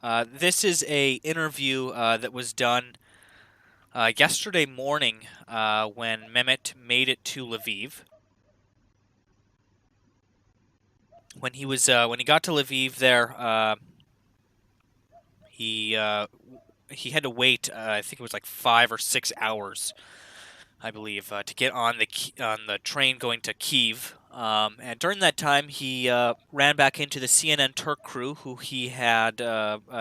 This is a interview that was done yesterday morning when Mehmet made it to Lviv. When he got to Lviv, there he had to wait. I think it was like 5 or 6 hours, I believe, to get on the train going to Kyiv. And during that time, he ran back into the CNN Turk crew, who he had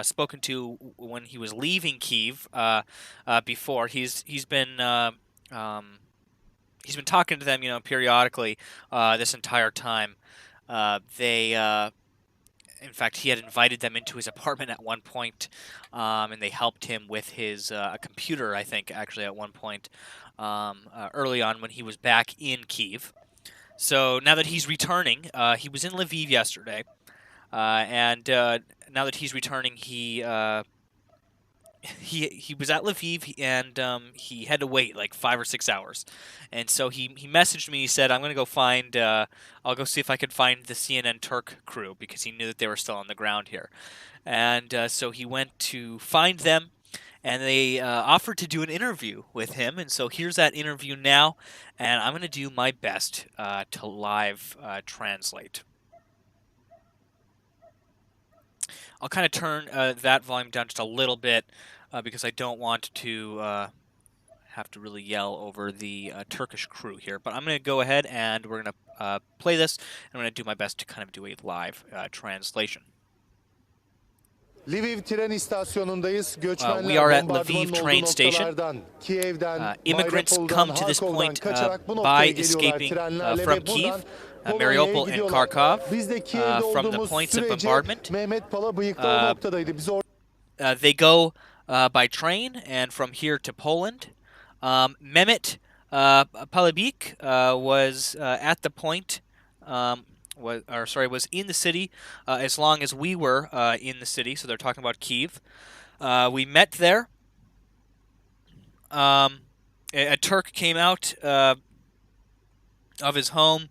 spoken to when he was leaving Kyiv. Before he's been talking to them, periodically this entire time. In fact, he had invited them into his apartment at one point, and they helped him with his computer, I think, actually, at one point early on when he was back in Kyiv. So now that he's returning, he was in Lviv yesterday, and now that he's returning, he was at Lviv, and he had to wait like 5 or 6 hours. And so he messaged me. He said, "I'm going to go find. I'll go see if I could find the CNN Turk crew," because he knew that they were still on the ground here. And so he went to find them, and they offered to do an interview with him. And so here's that interview now, and I'm going to do my best to live translate. I'll kind of turn that volume down just a little bit because I don't want to have to really yell over the Turkish crew here. But I'm going to go ahead and we're going to play this, and I'm going to do my best to kind of do a live translation. Lviv tren istasyonundayız. We are at Lviv train station. Immigrants come to this point by escaping from Kiev, Mariupol, and Kharkov from the points of bombardment. They go by train and from here to Poland. Mehmet Palabik was at the point. Was in the city as long as we were in the city. So they're talking about Kyiv. We met there. A Turk came out of his home,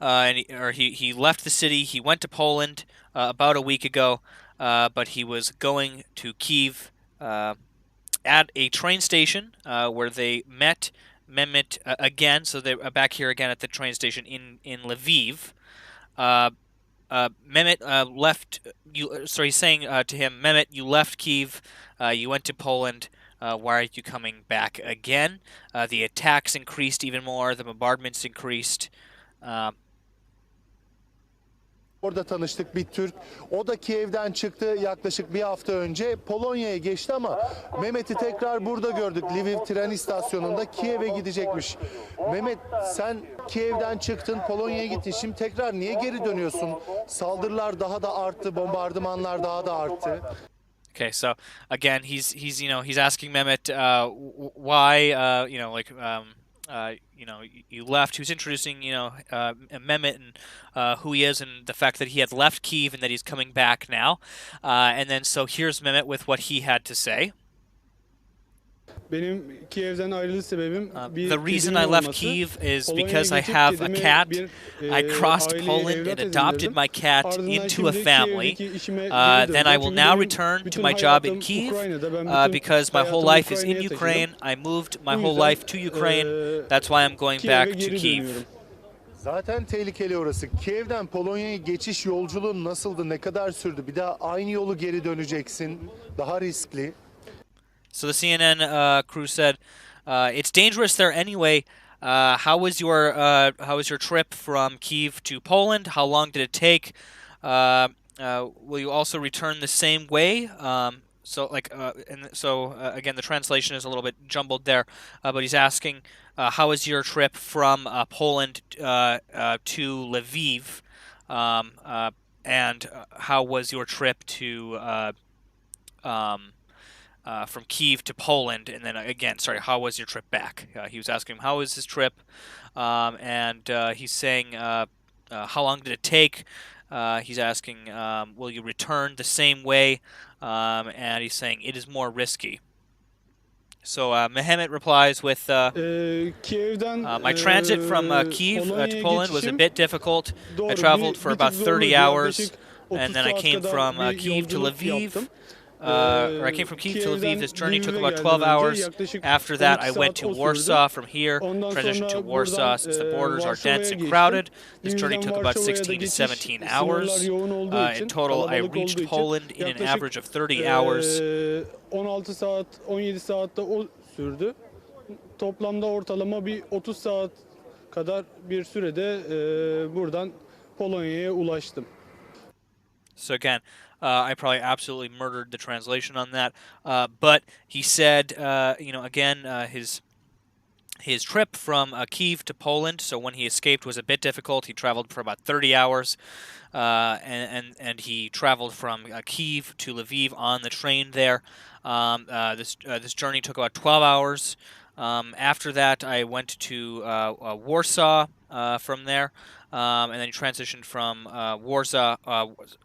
and he left the city. He went to Poland about a week ago, but he was going to Kyiv at a train station where they met Mehmet again. So they're back here again at the train station in Lviv. Mehmet left. He's saying to him, Mehmet, you left Kyiv. You went to Poland. Why are you coming back again? The attacks increased even more. The bombardments increased. Orada tanıştık bir Türk. O da Kiev'den çıktı yaklaşık bir hafta önce. Polonya'ya geçti ama Mehmet'i tekrar burada gördük. Lviv tren istasyonunda Kiev'e gidecekmiş. Mehmet, sen Kiev'den çıktın, Polonya'ya gittin. Şimdi tekrar niye geri dönüyorsun? Saldırılar daha da arttı, bombardımanlar daha da arttı. Okay, so again, he's asking Mehmet why you left. He was introducing, Mehmet and who he is and the fact that he had left Kyiv and that he's coming back now. And then so here's Mehmet with what he had to say. The reason I left Kyiv is because I have a cat. I crossed Poland and adopted my cat into a family. Then I will now return to my job in Kyiv because my whole life is in Ukraine. I moved my whole life to Ukraine. That's why I'm going back to Kyiv. Zaten tehlikeli orası. Kiev'den Polonya'ya geçiş yolculuğun nasıldı? Ne kadar sürdü? Bir daha aynı yolu geri döneceksin. Daha riskli. So the CNN crew said, "It's dangerous there anyway. How was your trip from Kyiv to Poland? How long did it take? Will you also return the same way?" Again, the translation is a little bit jumbled there, but he's asking, "How was your trip from Poland to Lviv, and how was your trip to?" From Kyiv to Poland, and then again, how was your trip back? He was asking him how was his trip, and he's saying, how long did it take? He's asking, will you return the same way? And he's saying it is more risky. So Mehmet replies with, my transit from Kyiv to Poland was a bit difficult. I traveled for about 30 hours, and then I came from Kyiv to Lviv. or I came from Kyiv to Lviv. This journey took Kiev'den about geldim 12 önce. hours. Yaklaşık After that, 12 I went saat to o sürdü. Warsaw from here, Ondan transitioned to sonra Warsaw buradan since the borders are dense Varşova'ya and geçtim. crowded. This journey Lviv'den took about Varşova'ya da 16 to geçiş 17 sınırlar hours. yoğun olduğu In için, total, I kalabalık reached olduğu için Poland in an yaklaşık average of 30 hours. 16 saat, 17 saatte o sürdü. Toplamda ortalama bir 30 saat kadar bir sürede buradan Polonya'ya ulaştım. So again, I probably absolutely murdered the translation on that. But he said, again, his trip from Kyiv to Poland. So when he escaped was a bit difficult. He traveled for about 30 hours, and he traveled from Kyiv to Lviv on the train there. This journey took about 12 hours. After that, I went to Warsaw from there, and then transitioned from Warsaw,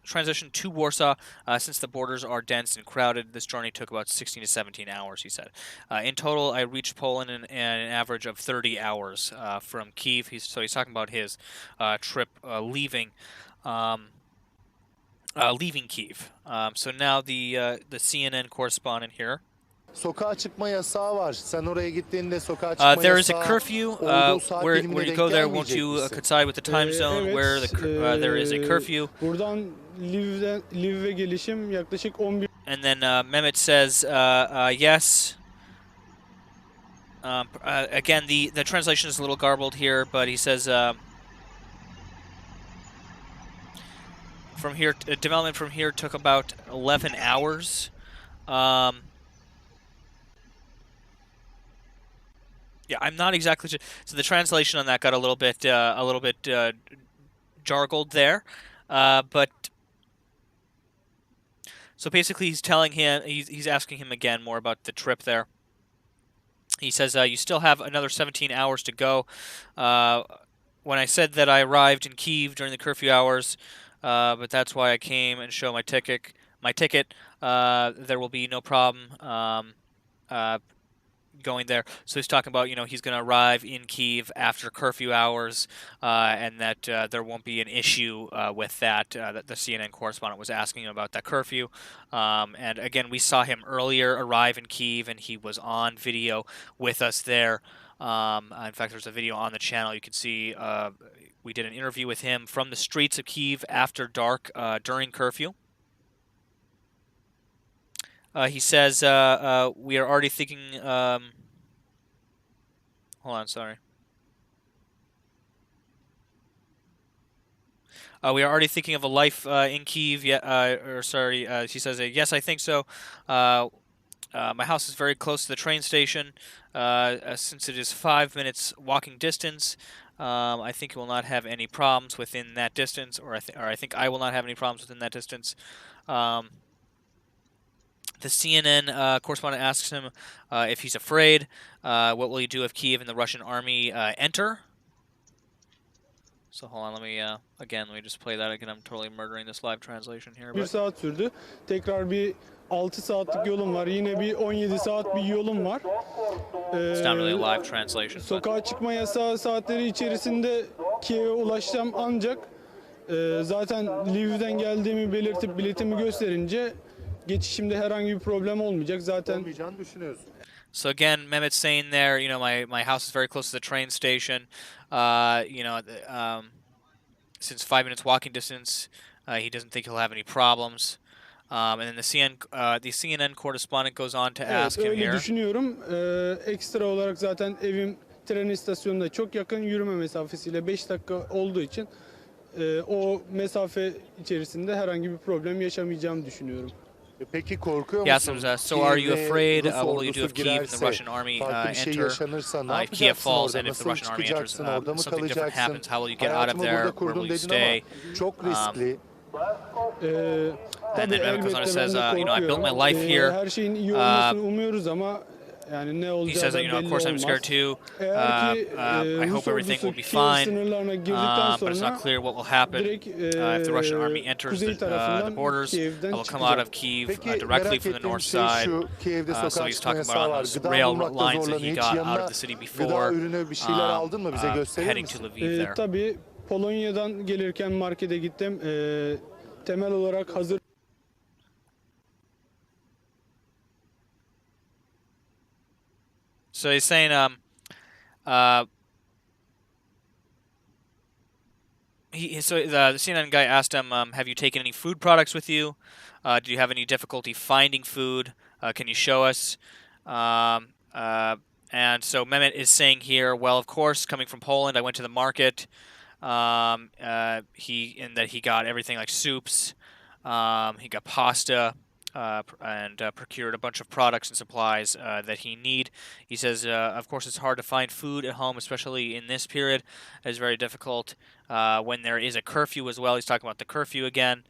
transitioned to Warsaw. Since the borders are dense and crowded, this journey took about 16 to 17 hours, he said. In total, I reached Poland in an average of 30 hours from Kyiv. He's talking about his trip leaving Kyiv. So now the CNN correspondent here. Sokağa çıkma yasağı var. Sen oraya gittiğinde sokağa çıkma yasağı There is a curfew. olduğu saat Where dilimine you denk go there, won't gelmeyecek you misin? coincide with the time zone Evet, where there is a curfew? Buradan Lviv'e gelişim yaklaşık 11. And then Mehmet says yes. Again, the translation is a little garbled here, but he says from here, development from here took about 11 hours. Yeah, I'm not exactly sure. So the translation on that got a little bit jargled there, but so basically he's telling him, he's asking him again more about the trip there. He says you still have another 17 hours to go. When I said that I arrived in Kyiv during the curfew hours, but that's why I came and show my ticket. There will be no problem. Going there. So he's talking about, he's going to arrive in Kyiv after curfew hours, and that there won't be an issue with that. That the CNN correspondent was asking him about that curfew. And again, we saw him earlier arrive in Kyiv, and he was on video with us there. In fact, there's a video on the channel. You can see we did an interview with him from the streets of Kyiv after dark during curfew. He says we are already thinking. Hold on, sorry. We are already thinking of a life in Kyiv. He says, yes, I think so. My house is very close to the train station. Since it is 5 minutes walking distance, I think it will not have any problems within that distance, or I think I will not have any problems within that distance. The CNN correspondent asks him if he's afraid. What will he do if Kiev and the Russian army enter? So hold on, let me just play that again. I'm totally murdering this live translation here. Bir saat sürdü. Tekrar bir 6 saatlik yolum var. Yine bir 17 saat bir yolum var. It's not really a live translation. Sokağa çıkma yasağı saatleri içerisinde Kiev'e ulaşacağım ancak zaten Lviv'den geldiğimi belirtip biletimi gösterince geçişimde herhangi bir problem olmayacak. Zaten olmayacağını düşünüyorsun. So again, Mehmet's saying there, my house is very close to the train station. Since 5 minutes walking distance, he doesn't think he'll have any problems. And then the CNN correspondent goes on to ask him öyle here. düşünüyorum. Ekstra olarak zaten evim tren istasyonuna çok yakın, yürüme mesafesiyle 5 dakika olduğu için o mesafe içerisinde herhangi bir problem yaşamayacağımı düşünüyorum. Peki korkuyor Yes, musun? so are you afraid? Rus What will you do ordusu if Kiev and the girerse, Russian army farklı bir şey enter? yaşanırsa ne If Kiev yapacaksın falls orada? and if the Nasıl Russian army enters, çıkacaksın? Orada mı something different kalacaksın? happens. How will you get out of Hayatımı there? burada Where will kurdum you dedin stay? ama çok riskli. And then Mehmet goes on and says, I built my life here. Her şeyin iyi olmasını umuyoruz ama yani ne He olacağı says, da belli of course I'm olmaz. scared too. Eğer ki I Rus hope everything will ordusu be Kiev fine. sınırlarına girdikten But it's not sonra clear what will happen direkt if the Russian army enters kuzey the tarafından borders. I Kiev'den will come out of çıkacak. Kiev Peki directly merak from the ettiğim north şey side. şu, Kiev'de So sokağa he's çıkma talking yasağı about on var. those Gıda rail bulmakta lines that he zorlanıyor. Hiç got out yanına of the city gıda before, ürünü bir şeyler aldın mı? Bize gösterir heading to misin? Lviv there. Tabii Polonya'dan gelirken markete gittim. Temel olarak hazır So he's saying uh, so the CNN guy asked him, have you taken any food products with you? Do you have any difficulty finding food? Can you show us? Um, uh, and so Mehmet is saying here, well, of course, coming from Poland, I went to the market. He got everything like soups. He got pasta. And procured a bunch of products and supplies that he need. He says, of course, it's hard to find food at home, especially in this period. It's very difficult when there is a curfew as well. He's talking about the curfew again.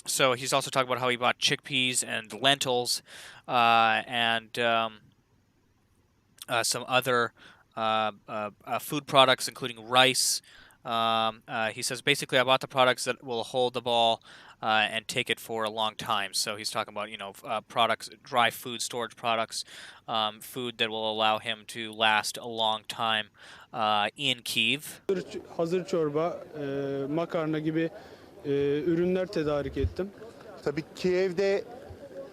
So he's also talking about how he bought chickpeas and lentils and some other food products, including rice. He says, basically, I bought the products that will hold the ball and take it for a long time. So he's talking about, products, dry food storage products, food that will allow him to last a long time in Kyiv. Hazır çorba, makarna gibi ürünler tedarik ettim. Tabii Kiev'de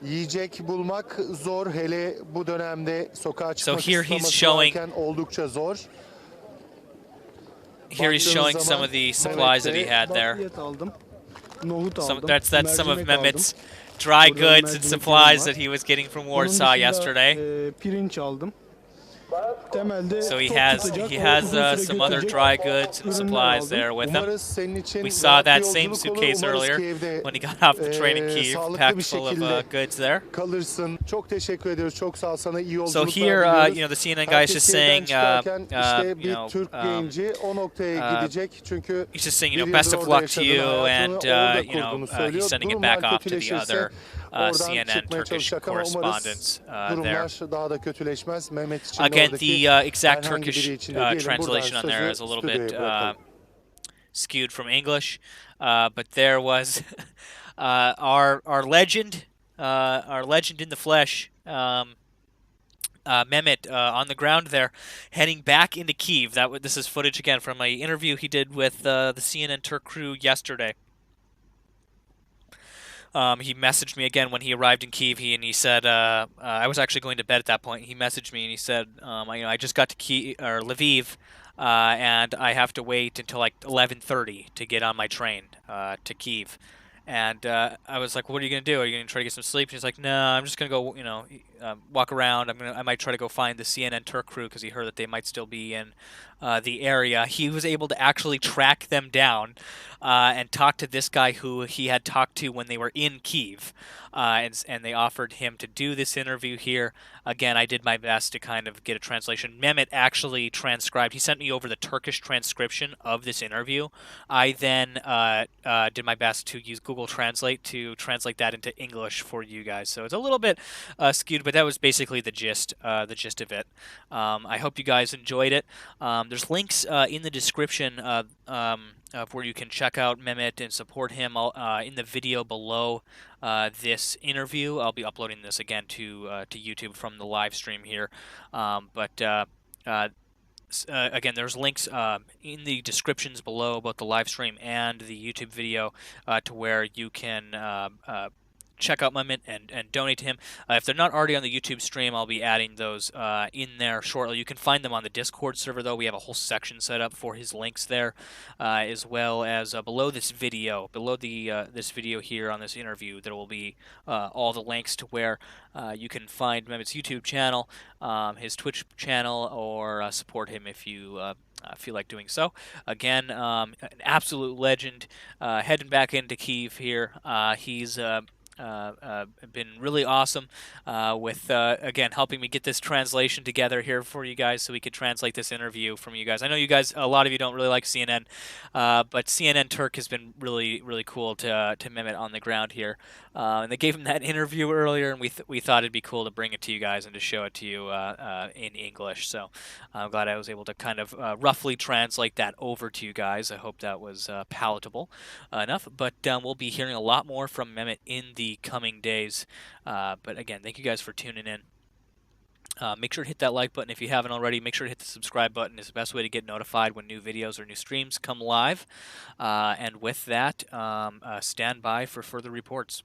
yiyecek bulmak zor, hele bu dönemde sokağa çıkmak isteması varken oldukça zor. Here he's showing some of the supplies that he had there. That's some of Mehmet's dry goods and supplies that he was getting from Warsaw yesterday. Pirinç aldım. So he has some other dry goods and supplies there with him. We saw that same suitcase earlier when he got off the train in Kyiv, packed full of goods there. So here, the CNN guy is just saying, he's just saying, best of luck to you, and he's sending it back off to the other CNN Turkish correspondents there. Again, the exact Turkish translation on there is a little bit skewed from English, but there was our legend in the flesh, Mehmet, on the ground there, heading back into Kyiv. This is footage again from an interview he did with the CNN Turk crew yesterday. He messaged me again when he arrived in Kyiv, and he said, I was actually going to bed at that point. He messaged me and he said, I just got to Lviv, and I have to wait until like 11:30 to get on my train to Kyiv. And I was like, what are you going to do? Are you going to try to get some sleep? And he's like, no, I'm just going to go, walk around. I might try to go find the CNN Turk crew because he heard that they might still be in the area. He was able to actually track them down and talk to this guy who he had talked to when they were in Kyiv. And they offered him to do this interview here. Again, I did my best to kind of get a translation. Mehmet actually transcribed. He sent me over the Turkish transcription of this interview. I then did my best to use Google Translate to translate that into English for you guys. So it's a little bit skewed, but that was basically the gist of it. I hope you guys enjoyed it. There's links in the description of where you can check out Mehmet and support him in the video below this interview. I'll be uploading this again to YouTube from the live stream here. Again, there's links in the descriptions below about the live stream and the YouTube video to where you can check out Mehmet and donate to him. If they're not already on the YouTube stream, I'll be adding those in there shortly. You can find them on the Discord server, though. We have a whole section set up for his links there, as well as below this video, this video here on this interview, there will be all the links to where you can find Mehmet's YouTube channel, his Twitch channel, or support him if you feel like doing so. Again, an absolute legend, heading back into Kyiv here. He's been really awesome with, again, helping me get this translation together here for you guys so we could translate this interview from you guys. I know you guys, a lot of you don't really like CNN, but CNN Turk has been really, really cool to Mehmet on the ground here. And they gave him that interview earlier, and we thought it'd be cool to bring it to you guys and to show it to you in English. So I'm glad I was able to kind of roughly translate that over to you guys. I hope that was palatable enough. But we'll be hearing a lot more from Mehmet in the coming days. But again, thank you guys for tuning in. Make sure to hit that like button if you haven't already. Make sure to hit the subscribe button. It's the best way to get notified when new videos or new streams come live. And with that, stand by for further reports.